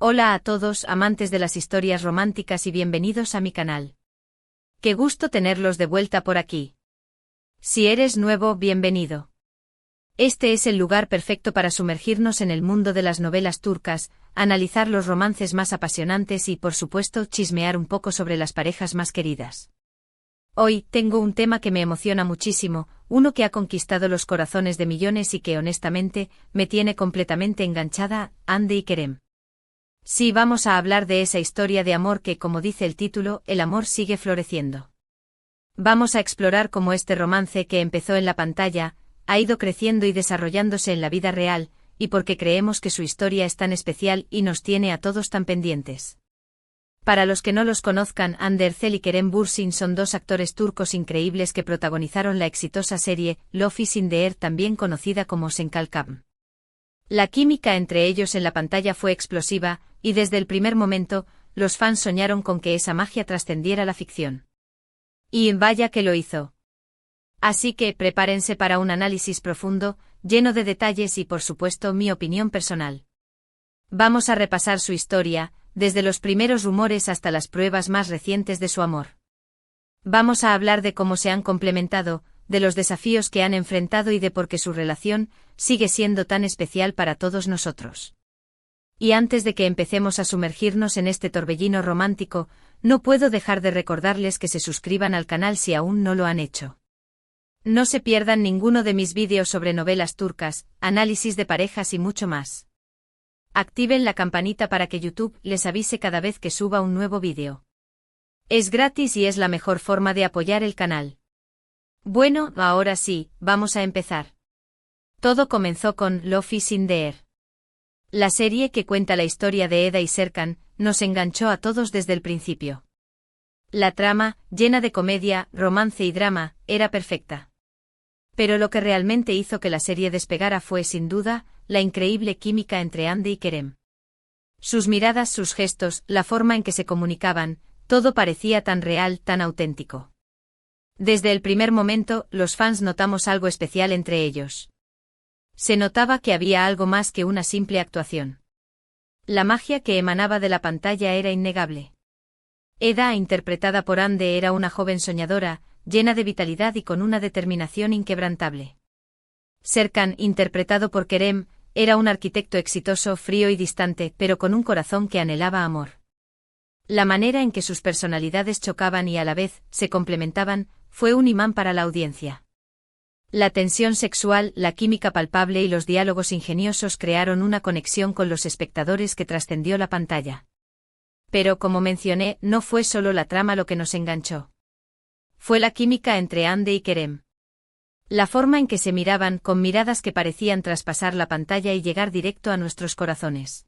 Hola a todos, amantes de las historias románticas y bienvenidos a mi canal. Qué gusto tenerlos de vuelta por aquí. Si eres nuevo, bienvenido. Este es el lugar perfecto para sumergirnos en el mundo de las novelas turcas, analizar los romances más apasionantes y, por supuesto, chismear un poco sobre las parejas más queridas. Hoy, tengo un tema que me emociona muchísimo, uno que ha conquistado los corazones de millones y que, honestamente, me tiene completamente enganchada, Hande y Kerem. Sí, vamos a hablar de esa historia de amor que, como dice el título, el amor sigue floreciendo. Vamos a explorar cómo este romance que empezó en la pantalla, ha ido creciendo y desarrollándose en la vida real, y por qué creemos que su historia es tan especial y nos tiene a todos tan pendientes. Para los que no los conozcan, Hande Erçel y Kerem Bürsin son dos actores turcos increíbles que protagonizaron la exitosa serie Love is in the Air, también conocida como Senkalkam. La química entre ellos en la pantalla fue explosiva, y desde el primer momento, los fans soñaron con que esa magia trascendiera la ficción. Y vaya que lo hizo. Así que prepárense para un análisis profundo, lleno de detalles y por supuesto mi opinión personal. Vamos a repasar su historia, desde los primeros rumores hasta las pruebas más recientes de su amor. Vamos a hablar de cómo se han complementado, de los desafíos que han enfrentado y de por qué su relación sigue siendo tan especial para todos nosotros. Y antes de que empecemos a sumergirnos en este torbellino romántico, no puedo dejar de recordarles que se suscriban al canal si aún no lo han hecho. No se pierdan ninguno de mis vídeos sobre novelas turcas, análisis de parejas y mucho más. Activen la campanita para que YouTube les avise cada vez que suba un nuevo vídeo. Es gratis y es la mejor forma de apoyar el canal. Bueno, ahora sí, vamos a empezar. Todo comenzó con Love is in the Air. La serie que cuenta la historia de Eda y Serkan, nos enganchó a todos desde el principio. La trama, llena de comedia, romance y drama, era perfecta. Pero lo que realmente hizo que la serie despegara fue, sin duda, la increíble química entre Hande y Kerem. Sus miradas, sus gestos, la forma en que se comunicaban, todo parecía tan real, tan auténtico. Desde el primer momento, los fans notamos algo especial entre ellos. Se notaba que había algo más que una simple actuación. La magia que emanaba de la pantalla era innegable. Eda, interpretada por Hande, era una joven soñadora, llena de vitalidad y con una determinación inquebrantable. Serkan, interpretado por Kerem, era un arquitecto exitoso, frío y distante, pero con un corazón que anhelaba amor. La manera en que sus personalidades chocaban y a la vez se complementaban, fue un imán para la audiencia. La tensión sexual, la química palpable y los diálogos ingeniosos crearon una conexión con los espectadores que trascendió la pantalla. Pero como mencioné, no fue solo la trama lo que nos enganchó. Fue la química entre Hande y Kerem. La forma en que se miraban, con miradas que parecían traspasar la pantalla y llegar directo a nuestros corazones.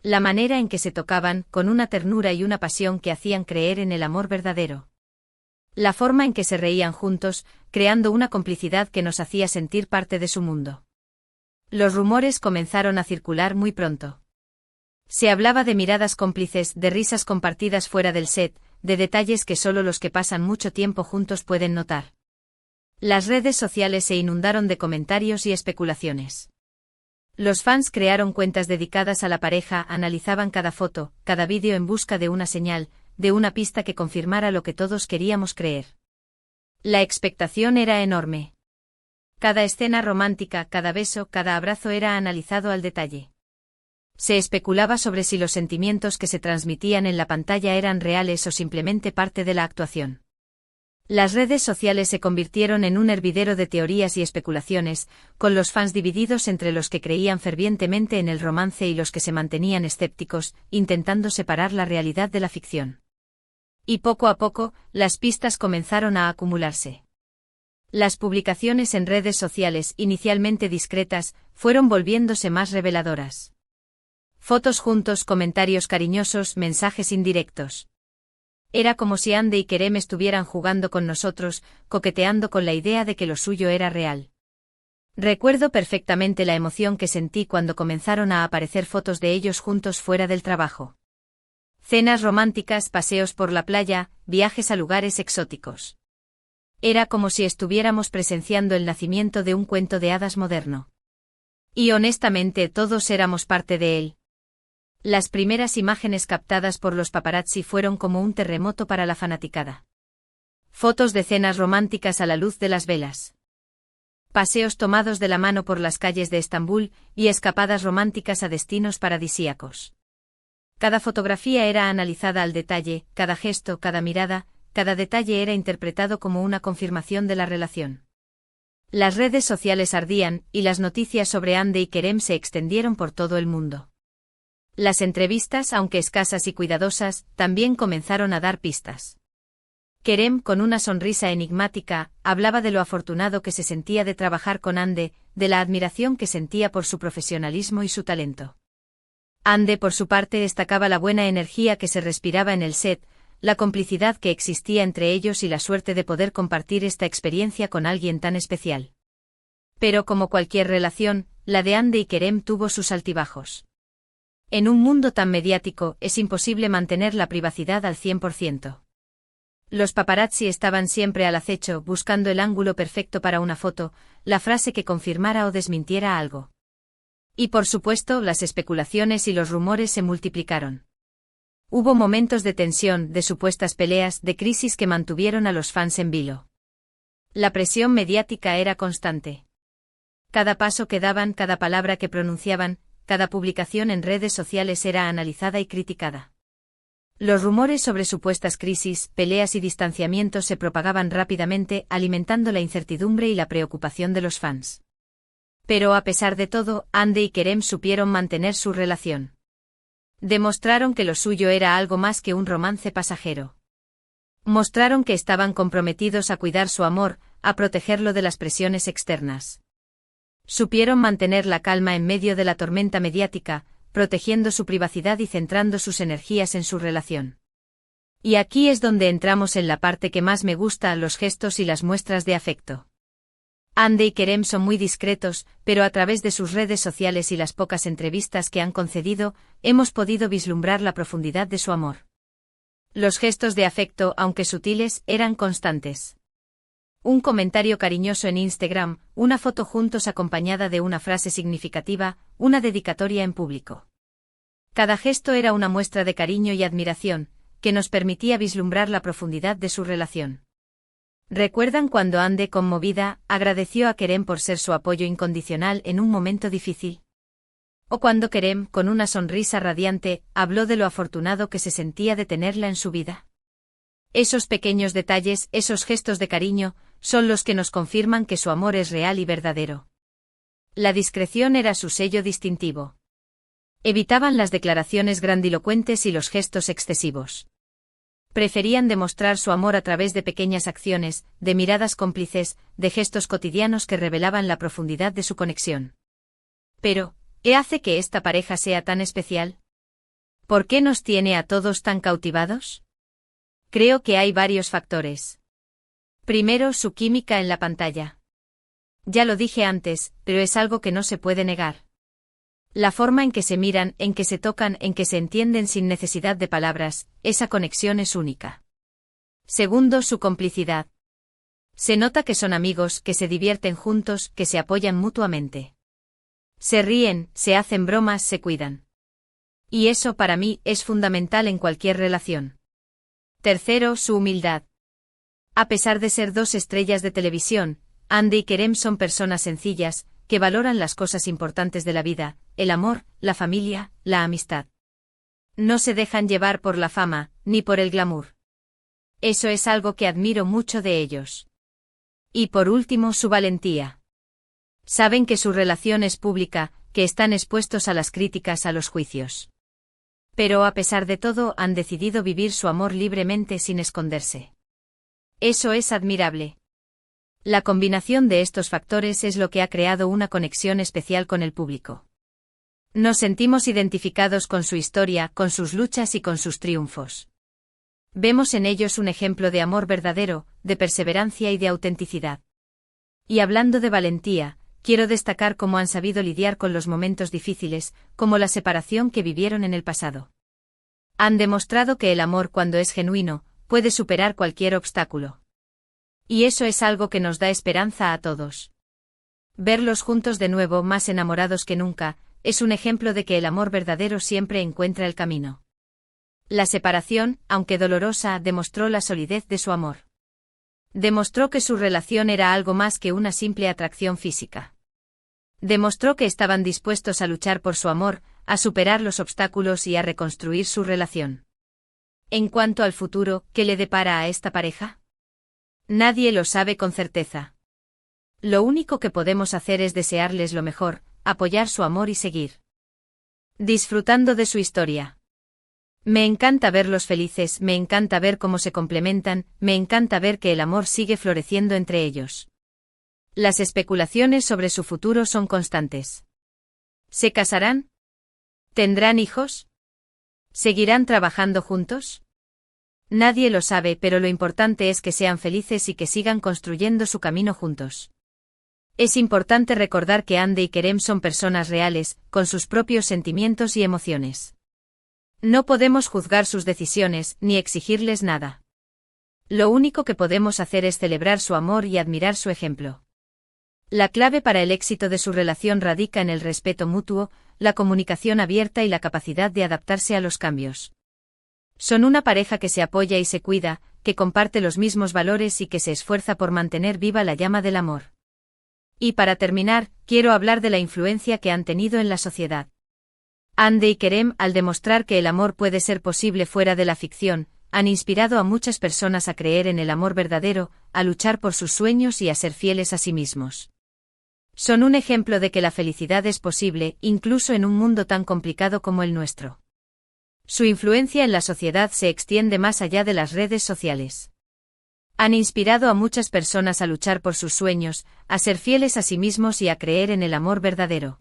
La manera en que se tocaban, con una ternura y una pasión que hacían creer en el amor verdadero. La forma en que se reían juntos, creando una complicidad que nos hacía sentir parte de su mundo. Los rumores comenzaron a circular muy pronto. Se hablaba de miradas cómplices, de risas compartidas fuera del set, de detalles que solo los que pasan mucho tiempo juntos pueden notar. Las redes sociales se inundaron de comentarios y especulaciones. Los fans crearon cuentas dedicadas a la pareja, analizaban cada foto, cada vídeo en busca de una señal, de una pista que confirmara lo que todos queríamos creer. La expectación era enorme. Cada escena romántica, cada beso, cada abrazo era analizado al detalle. Se especulaba sobre si los sentimientos que se transmitían en la pantalla eran reales o simplemente parte de la actuación. Las redes sociales se convirtieron en un hervidero de teorías y especulaciones, con los fans divididos entre los que creían fervientemente en el romance y los que se mantenían escépticos, intentando separar la realidad de la ficción. Y poco a poco, las pistas comenzaron a acumularse. Las publicaciones en redes sociales, inicialmente discretas, fueron volviéndose más reveladoras. Fotos juntos, comentarios cariñosos, mensajes indirectos. Era como si Hande y Kerem estuvieran jugando con nosotros, coqueteando con la idea de que lo suyo era real. Recuerdo perfectamente la emoción que sentí cuando comenzaron a aparecer fotos de ellos juntos fuera del trabajo. Cenas románticas, paseos por la playa, viajes a lugares exóticos. Era como si estuviéramos presenciando el nacimiento de un cuento de hadas moderno. Y honestamente todos éramos parte de él. Las primeras imágenes captadas por los paparazzi fueron como un terremoto para la fanaticada. Fotos de cenas románticas a la luz de las velas. Paseos tomados de la mano por las calles de Estambul y escapadas románticas a destinos paradisíacos. Cada fotografía era analizada al detalle, cada gesto, cada mirada, cada detalle era interpretado como una confirmación de la relación. Las redes sociales ardían, y las noticias sobre Hande y Kerem se extendieron por todo el mundo. Las entrevistas, aunque escasas y cuidadosas, también comenzaron a dar pistas. Kerem, con una sonrisa enigmática, hablaba de lo afortunado que se sentía de trabajar con Hande, de la admiración que sentía por su profesionalismo y su talento. Hande, por su parte, destacaba la buena energía que se respiraba en el set, la complicidad que existía entre ellos y la suerte de poder compartir esta experiencia con alguien tan especial. Pero como cualquier relación, la de Hande y Kerem tuvo sus altibajos. En un mundo tan mediático, es imposible mantener la privacidad al 100%. Los paparazzi estaban siempre al acecho, buscando el ángulo perfecto para una foto, la frase que confirmara o desmintiera algo. Y por supuesto, las especulaciones y los rumores se multiplicaron. Hubo momentos de tensión, de supuestas peleas, de crisis que mantuvieron a los fans en vilo. La presión mediática era constante. Cada paso que daban, cada palabra que pronunciaban, cada publicación en redes sociales era analizada y criticada. Los rumores sobre supuestas crisis, peleas y distanciamientos se propagaban rápidamente, alimentando la incertidumbre y la preocupación de los fans. Pero a pesar de todo, Hande y Kerem supieron mantener su relación. Demostraron que lo suyo era algo más que un romance pasajero. Mostraron que estaban comprometidos a cuidar su amor, a protegerlo de las presiones externas. Supieron mantener la calma en medio de la tormenta mediática, protegiendo su privacidad y centrando sus energías en su relación. Y aquí es donde entramos en la parte que más me gusta, los gestos y las muestras de afecto. Hande y Kerem son muy discretos, pero a través de sus redes sociales y las pocas entrevistas que han concedido, hemos podido vislumbrar la profundidad de su amor. Los gestos de afecto, aunque sutiles, eran constantes. Un comentario cariñoso en Instagram, una foto juntos acompañada de una frase significativa, una dedicatoria en público. Cada gesto era una muestra de cariño y admiración, que nos permitía vislumbrar la profundidad de su relación. ¿Recuerdan cuando Hande, conmovida, agradeció a Kerem por ser su apoyo incondicional en un momento difícil? O cuando Kerem, con una sonrisa radiante, habló de lo afortunado que se sentía de tenerla en su vida. Esos pequeños detalles, esos gestos de cariño, son los que nos confirman que su amor es real y verdadero. La discreción era su sello distintivo. Evitaban las declaraciones grandilocuentes y los gestos excesivos. Preferían demostrar su amor a través de pequeñas acciones, de miradas cómplices, de gestos cotidianos que revelaban la profundidad de su conexión. Pero, ¿qué hace que esta pareja sea tan especial? ¿Por qué nos tiene a todos tan cautivados? Creo que hay varios factores. Primero, su química en la pantalla. Ya lo dije antes, pero es algo que no se puede negar. La forma en que se miran, en que se tocan, en que se entienden sin necesidad de palabras, esa conexión es única. Segundo, su complicidad. Se nota que son amigos, que se divierten juntos, que se apoyan mutuamente. Se ríen, se hacen bromas, se cuidan. Y eso para mí es fundamental en cualquier relación. Tercero, su humildad. A pesar de ser dos estrellas de televisión, Hande y Kerem son personas sencillas, que valoran las cosas importantes de la vida, el amor, la familia, la amistad. No se dejan llevar por la fama, ni por el glamour. Eso es algo que admiro mucho de ellos. Y por último, su valentía. Saben que su relación es pública, que están expuestos a las críticas, a los juicios. Pero a pesar de todo han decidido vivir su amor libremente sin esconderse. Eso es admirable. La combinación de estos factores es lo que ha creado una conexión especial con el público. Nos sentimos identificados con su historia, con sus luchas y con sus triunfos. Vemos en ellos un ejemplo de amor verdadero, de perseverancia y de autenticidad. Y hablando de valentía, quiero destacar cómo han sabido lidiar con los momentos difíciles, como la separación que vivieron en el pasado. Han demostrado que el amor, cuando es genuino, puede superar cualquier obstáculo. Y eso es algo que nos da esperanza a todos. Verlos juntos de nuevo, más enamorados que nunca, es un ejemplo de que el amor verdadero siempre encuentra el camino. La separación, aunque dolorosa, demostró la solidez de su amor. Demostró que su relación era algo más que una simple atracción física. Demostró que estaban dispuestos a luchar por su amor, a superar los obstáculos y a reconstruir su relación. En cuanto al futuro, ¿qué le depara a esta pareja? Nadie lo sabe con certeza. Lo único que podemos hacer es desearles lo mejor, apoyar su amor y seguir disfrutando de su historia. Me encanta verlos felices, me encanta ver cómo se complementan, me encanta ver que el amor sigue floreciendo entre ellos. Las especulaciones sobre su futuro son constantes. ¿Se casarán? ¿Tendrán hijos? ¿Seguirán trabajando juntos? Nadie lo sabe, pero lo importante es que sean felices y que sigan construyendo su camino juntos. Es importante recordar que Hande y Kerem son personas reales, con sus propios sentimientos y emociones. No podemos juzgar sus decisiones, ni exigirles nada. Lo único que podemos hacer es celebrar su amor y admirar su ejemplo. La clave para el éxito de su relación radica en el respeto mutuo, la comunicación abierta y la capacidad de adaptarse a los cambios. Son una pareja que se apoya y se cuida, que comparte los mismos valores y que se esfuerza por mantener viva la llama del amor. Y para terminar, quiero hablar de la influencia que han tenido en la sociedad. Hande y Kerem, al demostrar que el amor puede ser posible fuera de la ficción, han inspirado a muchas personas a creer en el amor verdadero, a luchar por sus sueños y a ser fieles a sí mismos. Son un ejemplo de que la felicidad es posible, incluso en un mundo tan complicado como el nuestro. Su influencia en la sociedad se extiende más allá de las redes sociales. Han inspirado a muchas personas a luchar por sus sueños, a ser fieles a sí mismos y a creer en el amor verdadero.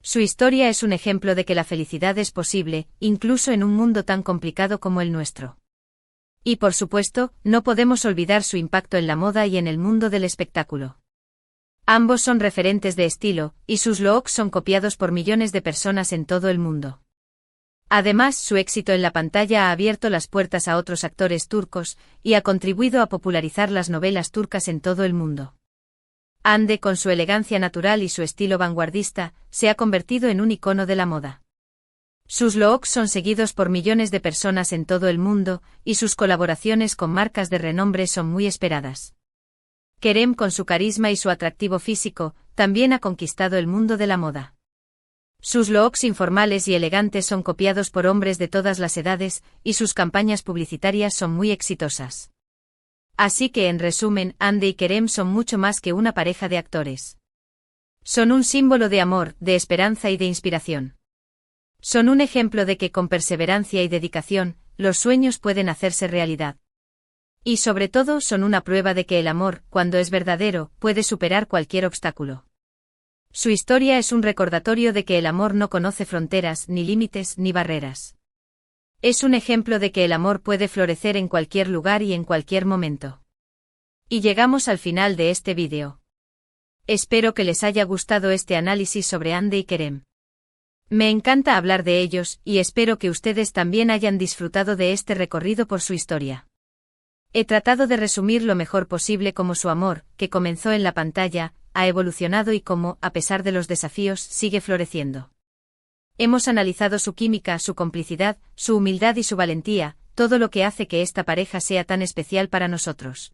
Su historia es un ejemplo de que la felicidad es posible, incluso en un mundo tan complicado como el nuestro. Y por supuesto, no podemos olvidar su impacto en la moda y en el mundo del espectáculo. Ambos son referentes de estilo, y sus looks son copiados por millones de personas en todo el mundo. Además, su éxito en la pantalla ha abierto las puertas a otros actores turcos, y ha contribuido a popularizar las novelas turcas en todo el mundo. Hande, con su elegancia natural y su estilo vanguardista, se ha convertido en un icono de la moda. Sus looks son seguidos por millones de personas en todo el mundo, y sus colaboraciones con marcas de renombre son muy esperadas. Kerem, con su carisma y su atractivo físico, también ha conquistado el mundo de la moda. Sus looks informales y elegantes son copiados por hombres de todas las edades, y sus campañas publicitarias son muy exitosas. Así que, en resumen, Hande y Kerem son mucho más que una pareja de actores. Son un símbolo de amor, de esperanza y de inspiración. Son un ejemplo de que con perseverancia y dedicación, los sueños pueden hacerse realidad. Y sobre todo son una prueba de que el amor, cuando es verdadero, puede superar cualquier obstáculo. Su historia es un recordatorio de que el amor no conoce fronteras, ni límites, ni barreras. Es un ejemplo de que el amor puede florecer en cualquier lugar y en cualquier momento. Y llegamos al final de este vídeo. Espero que les haya gustado este análisis sobre Hande y Kerem. Me encanta hablar de ellos, y espero que ustedes también hayan disfrutado de este recorrido por su historia. He tratado de resumir lo mejor posible cómo su amor, que comenzó en la pantalla, ha evolucionado y cómo, a pesar de los desafíos, sigue floreciendo. Hemos analizado su química, su complicidad, su humildad y su valentía, todo lo que hace que esta pareja sea tan especial para nosotros.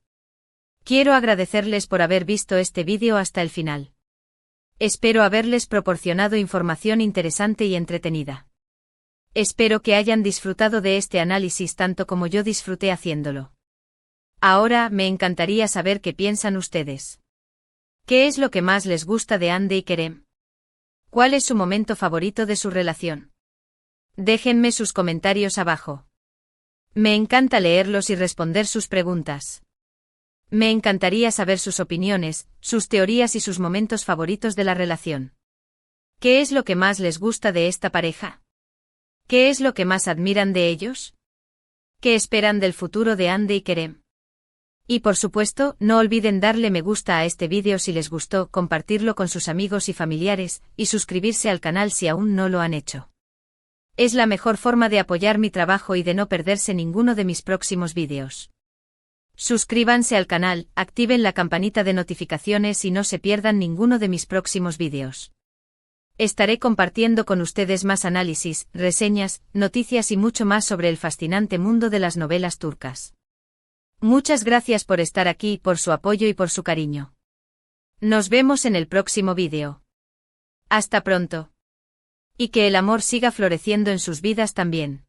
Quiero agradecerles por haber visto este vídeo hasta el final. Espero haberles proporcionado información interesante y entretenida. Espero que hayan disfrutado de este análisis tanto como yo disfruté haciéndolo. Ahora, me encantaría saber qué piensan ustedes. ¿Qué es lo que más les gusta de Hande y Kerem? ¿Cuál es su momento favorito de su relación? Déjenme sus comentarios abajo. Me encanta leerlos y responder sus preguntas. Me encantaría saber sus opiniones, sus teorías y sus momentos favoritos de la relación. ¿Qué es lo que más les gusta de esta pareja? ¿Qué es lo que más admiran de ellos? ¿Qué esperan del futuro de Hande y Kerem? Y por supuesto, no olviden darle me gusta a este vídeo si les gustó, compartirlo con sus amigos y familiares, y suscribirse al canal si aún no lo han hecho. Es la mejor forma de apoyar mi trabajo y de no perderse ninguno de mis próximos vídeos. Suscríbanse al canal, activen la campanita de notificaciones y no se pierdan ninguno de mis próximos vídeos. Estaré compartiendo con ustedes más análisis, reseñas, noticias y mucho más sobre el fascinante mundo de las novelas turcas. Muchas gracias por estar aquí, por su apoyo y por su cariño. Nos vemos en el próximo vídeo. Hasta pronto. Y que el amor siga floreciendo en sus vidas también.